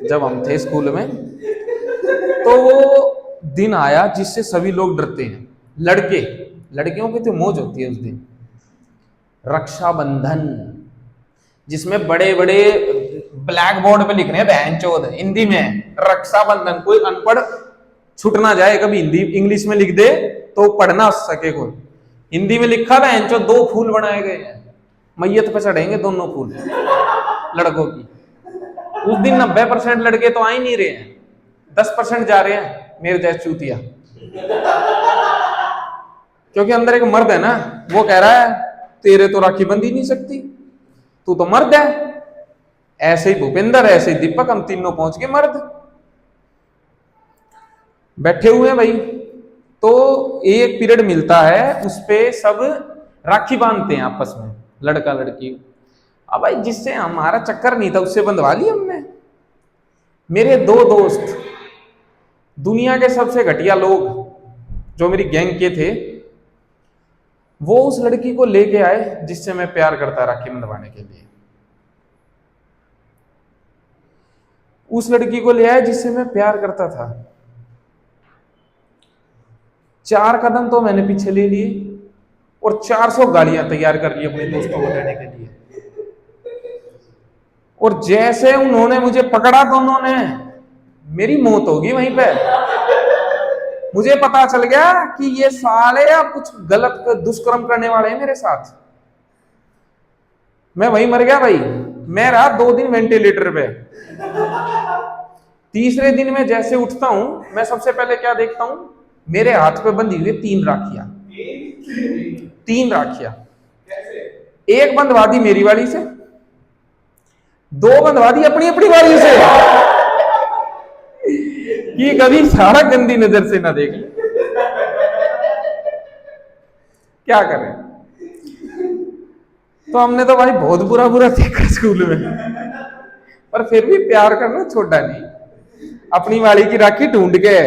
जब हम थे स्कूल में। तो वो दिन आया जिससे सभी लोग डरते हैं, लड़के, लड़कियों की तो मौज होती है उस दिन, रक्षाबंधन, जिसमें बड़े बड़े ब्लैक बोर्ड पे लिख रहे हैं बहन चोद हिंदी में रक्षाबंधन। कोई अनपढ़ छूट ना जाए, कभी हिंदी इंग्लिश में लिख दे तो पढ़ ना सके कोई। हिंदी में लिखा बहन चोद, 2 फूल बनाए गए हैं, मैयत पे चढ़ेंगे दोनों फूल लड़कों की। उस दिन 90% लड़के तो आ ही नहीं रहे हैं, 10% जा रहे हैं मेरे जैसे चूतिया। क्योंकि अंदर एक मर्द है ना, वो कह रहा है तेरे तो राखी बंध ही नहीं सकती, तू तो मर्द है। ऐसे ही भूपेंद्र, ऐसे ही दीपक, हम तीनों पहुंच गए मर्द, बैठे हुए हैं भाई। तो एक पीरियड मिलता है, उस पे सब राखी बांधते हैं आपस में, लड़का लड़की। अब भाई जिससे हमारा चक्कर नहीं था उससे बंधवा ली हमने। मेरे 2 दोस्त, दुनिया के सबसे घटिया लोग जो मेरी गैंग के थे, वो उस लड़की को लेके आए जिससे मैं प्यार करता राखी बंधवाने के लिए। उस लड़की को ले आए जिससे मैं प्यार करता था। 4 कदम तो मैंने पीछे ले लिए और 400 गालियां तैयार कर ली अपने दोस्तों को देने के लिए। और जैसे उन्होंने मुझे पकड़ा तो उन्होंने, मेरी मौत होगी वहीं पे। मुझे पता चल गया कि ये साले अब कुछ गलत दुष्कर्म करने वाले हैं मेरे साथ। मैं वहीं मर गया भाई। मैं रहा 2 दिन वेंटिलेटर पे। तीसरे दिन में जैसे उठता हूं, मैं सबसे पहले क्या देखता हूं, मेरे हाथ पे बंधी हुई 3 राखियां। 3 राखियां, एक बंधवा दी मेरी वाली से, 2 बंधवा दी अपनी अपनी वाली से, कि कभी सारा गंदी नजर से ना देख ले। क्या करें। तो हमने तो भाई बहुत बुरा बुरा देखा स्कूल में, पर फिर भी प्यार करना छोड़ा नहीं। अपनी वाली की राखी ढूंढ के,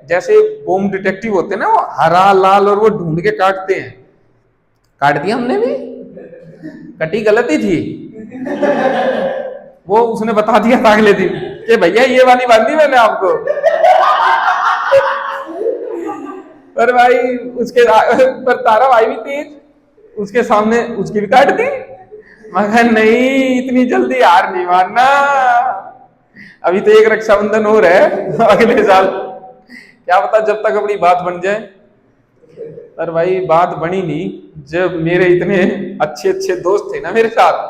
जैसे बॉम्ब डिटेक्टिव होते हैं ना, वो हरा लाल और वो ढूंढ के काटते हैं, काट दिया हमने भी। कटी गलती थी, वो उसने बता दिया था अगले दिन कि भैया ये वाली बांधी मैंने आपको। पर भाई उसके पर तारा भाई भी तेज, उसके सामने उसकी भी काट दी। मगर नहीं, इतनी जल्दी हार नहीं मानना, अभी तो एक रक्षाबंधन हो रहा है अगले साल, क्या पता जब तक अपनी बात बन जाए। पर भाई बात बनी नहीं, जब मेरे इतने अच्छे अच्छे दोस्त थे ना मेरे साथ,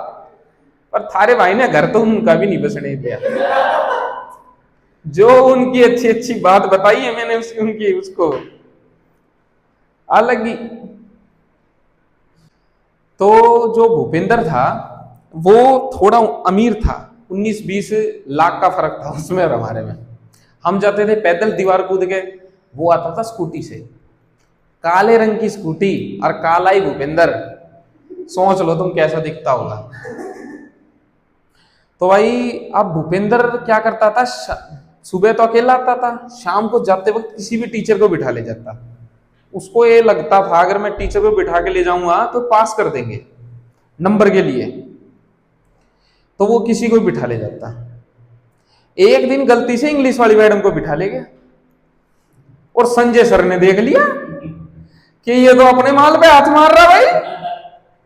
पर थारे भाई ने घर तो उनका भी नहीं बसने दिया। जो उनकी अच्छी अच्छी बात बताई है मैंने उनकी, उसको अलग ही। तो जो भूपेंद्र था वो थोड़ा अमीर था, 19-20 लाख का फर्क था उसमें और हमारे में। हम जाते थे पैदल दीवार कूद के, वो आता था स्कूटी से, काले रंग की स्कूटी, और काला ही भूपेंद्र। सोच लो तुम कैसा दिखता होगा। तो भाई अब भूपेंद्र क्या करता था, सुबह तो अकेला आता था, शाम को जाते वक्त किसी भी टीचर को बिठा ले जाता। उसको ये लगता था अगर मैं टीचर को बिठा के ले जाऊंगा तो पास कर देंगे नंबर के लिए, तो वो किसी को बिठा ले जाता। एक दिन गलती से इंग्लिश वाली मैडम को बिठा ले गया, और संजय सर ने देख लिया कि ये तो अपने माल पे हाथ मार रहा भाई,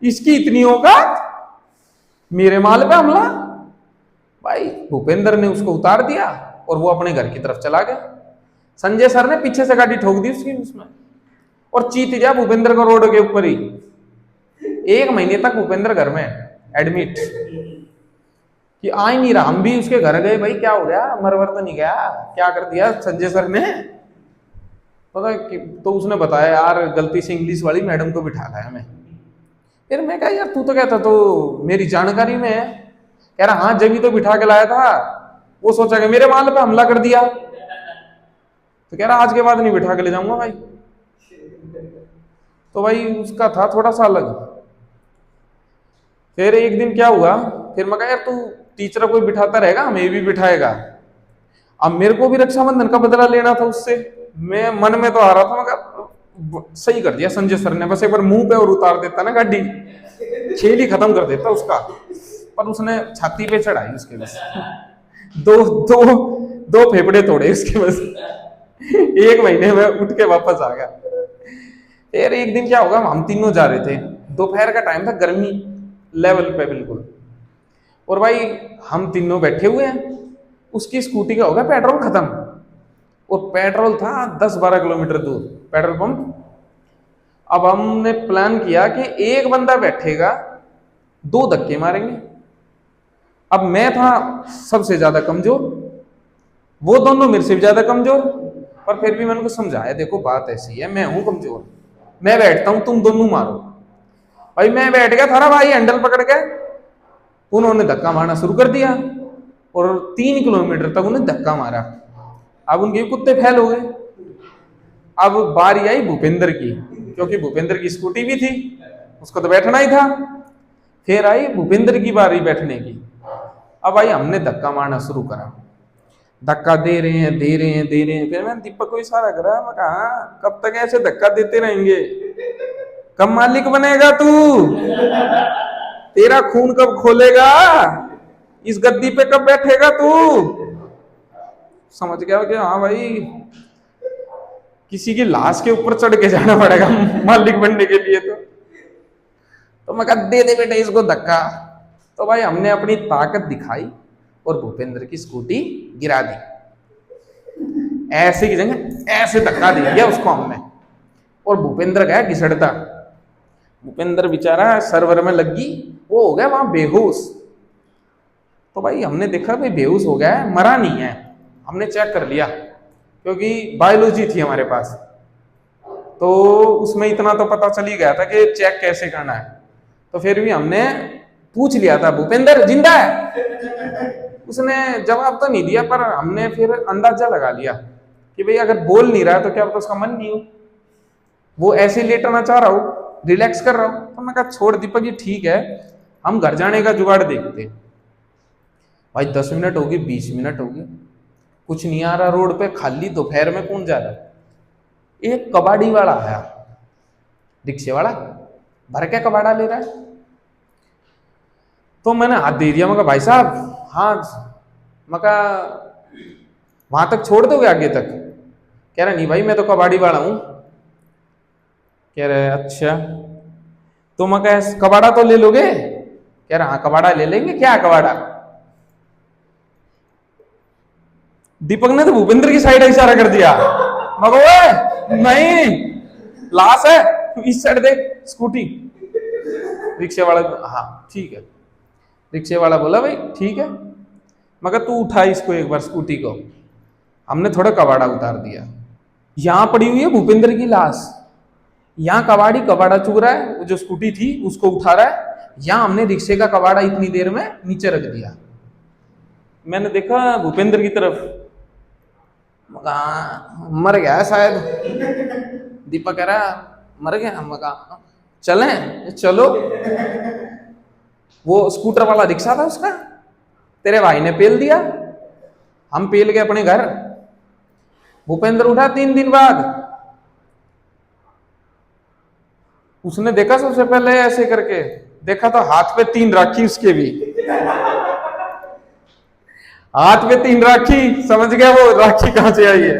इसकी इतनी औकात, मेरे माल पे हमला। भाई भूपेंद्र ने उसको उतार दिया और वो अपने घर की तरफ चला गया। संजय सर ने पीछे से गाड़ी ठोक दी उसकी उसमें, और चीत गया भूपेंद्र को रोड के ऊपर ही। 1 महीने तक भूपेंद्र घर में एडमिट, कि आ ही नहीं रहा। हम भी उसके घर गए, भाई क्या हो गया, मरवर तो नहीं गया, क्या कर दिया संजय सर ने, पता कि तो उसने बताया यार गलती से इंग्लिश वाली मैडम को बिठा लाया मैं। फिर मैं कहा यार तू तो कहता तो मेरी जानकारी में है। कह रहा हाँ जब ही तो बिठा के लाया था, वो सोचा कि मेरे माल पे हमला कर दिया, तो कह रहा आज के बाद नहीं बिठा के ले जाऊंगा भाई। तो भाई उसका था थोड़ा सा अलग। फिर एक दिन क्या हुआ, फिर मैं कहा यार तू टीचर को बिठाता रहेगा, हमें भी बिठाएगा। अब मेरे को भी रक्षाबंधन का बदला लेना था उससे। मैं मन में तो आ रहा था, मैं सही कर दिया संजय सर ने, बस एक बार मुंह पे और उतार देता ना गाड़ी, खेल ही खत्म कर देता उसका। पर उसने छाती पे चढ़ाई उसके, बस दो फेफड़े तोड़े उसके बस। 1 महीने में उठ के वापस आ गया। फिर एक दिन क्या होगा, हम तीनों जा रहे थे, दोपहर का टाइम था, गर्मी लेवल पे बिल्कुल, और भाई हम तीनों बैठे हुए हैं, उसकी स्कूटी का होगा पेट्रोल खत्म, और पेट्रोल था 10-12 किलोमीटर दूर पेट्रोल पंप। अब हमने प्लान किया कि एक बंदा बैठेगा, 2 धक्के मारेंगे। अब मैं था सबसे ज्यादा कमजोर, वो दोनों मेरे से भी ज्यादा कमजोर, पर फिर भी मैंने उनको समझाया, देखो बात ऐसी है, मैं हूं कमजोर, मैं बैठता हूं, तुम दोनों मारो। भाई मैं बैठ गया था भाई, हैंडल पकड़ के, उन्होंने धक्का मारना शुरू कर दिया, और 3 किलोमीटर तक उन्हें धक्का मारा। अब उनके कुत्ते फैल हो गए। अब बारी आई भूपेंद्र की, क्योंकि भूपेंद्र की स्कूटी भी थी, उसको तो बैठना ही था। फिर आई भूपेंद्र की बारी बैठने की। अब भाई हमने धक्का मारना शुरू करा, धक्का दे रहे हैं दे रहे हैं दे रहे हैं। फिर मैंने दीपक को इशारा करा, मैं कहा हाँ, कब तक ऐसे धक्का देते रहेंगे, कब मालिक बनेगा तू, तेरा खून कब खोलेगा, इस गद्दी पे कब बैठेगा तू। समझ गया कि हाँ भाई, किसी की लाश के ऊपर चढ़ के जाना पड़ेगा मालिक बनने के लिए। तो मैं कहा दे दे बेटा इसको धक्का। तो भाई हमने अपनी ताकत दिखाई और भूपेंद्र की स्कूटी गिरा दी, ऐसे की जगह ऐसे धक्का दे दिया उसको हमने, और भूपेंद्र गया घिसड़ता। भूपेंद्र बेचारा सर्वर में लगी, वो हो गया वहां बेहोश। तो भाई हमने देखा भाई बेहोश हो गया है, मरा नहीं है। हमने चेक कर लिया, क्योंकि बायोलॉजी थी हमारे पास, तो उसमें इतना तो पता चल ही गया था कि चेक कैसे करना है। तो फिर भी हमने पूछ लिया था, भूपेंद्र जिंदा है? उसने जवाब तो नहीं दिया, पर हमने फिर अंदाजा लगा लिया कि भाई अगर बोल नहीं रहा है तो क्या पता उसका मन नहीं हो, वो ऐसे लेटना चाह रहा हो, रिलैक्स कर रहा हो। तो मैं कहा छोड़ दीपक ये ठीक है, हम घर जाने का जुगाड़ देखते। भाई 10 मिनट होगी, 20 मिनट होगी, कुछ नहीं आ रहा रोड पे, खाली, दोपहर में कौन जा रहा है। एक कबाड़ी वाला आया, रिक्शे वाला, भर के कबाड़ा ले रहा है। तो मैंने हाथ दे दिया, मैं कहा भाई साहब हाँ, मैं कहा वहां तक छोड़ दोगे आगे तक? कह रहा नहीं भाई मैं तो कबाड़ी वाला हूं। कह रहे अच्छा, तो मैं कहा कबाड़ा तो ले लोगे? कह रहा हाँ कबाड़ा ले लेंगे। क्या कबाड़ा? दीपक ने तो भूपेंद्र की साइड इशारा कर दिया। मगर नहीं, लाश है, इस साइड देख स्कूटी। रिक्शे वाला हाँ ठीक है, रिक्शे वाला बोला भाई ठीक है, मगर तू उठा इसको एक बार स्कूटी को। हमने थोड़ा कबाड़ा उतार दिया, यहां पड़ी हुई है भूपेंद्र की लाश, यहां कबाड़ी कबाड़ा चुग रहा है, जो स्कूटी थी उसको उठा रहा है, यहां हमने रिक्शे का कबाड़ा इतनी देर में नीचे रख दिया। मैंने देखा भूपेंद्र की तरफ, मर गया शायद। दीपक कह रहा मर गया, हम कहा चलें? चलो। वो स्कूटर वाला रिक्शा था उसका, तेरे भाई ने पेल दिया, हम पेल गए अपने घर। भूपेंद्र उठा 3 दिन बाद, उसने देखा सबसे पहले ऐसे करके देखा तो हाथ पे 3 राखी उसके भी, हाथ पे 3 राखी। समझ गया वो राखी कहां से आई है।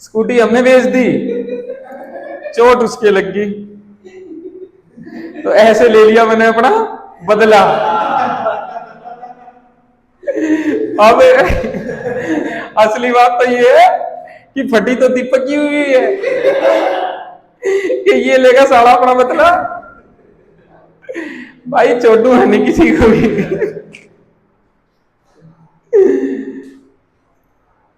स्कूटी हमने बेच दी, चोट उसके लग गई। तो ऐसे ले लिया मैंने अपना बदला। अब असली बात तो ये है कि फटी तो दीपक की हुई है कि ये लेगा साला अपना बदला। भाई चोटू है नहीं किसी को भी।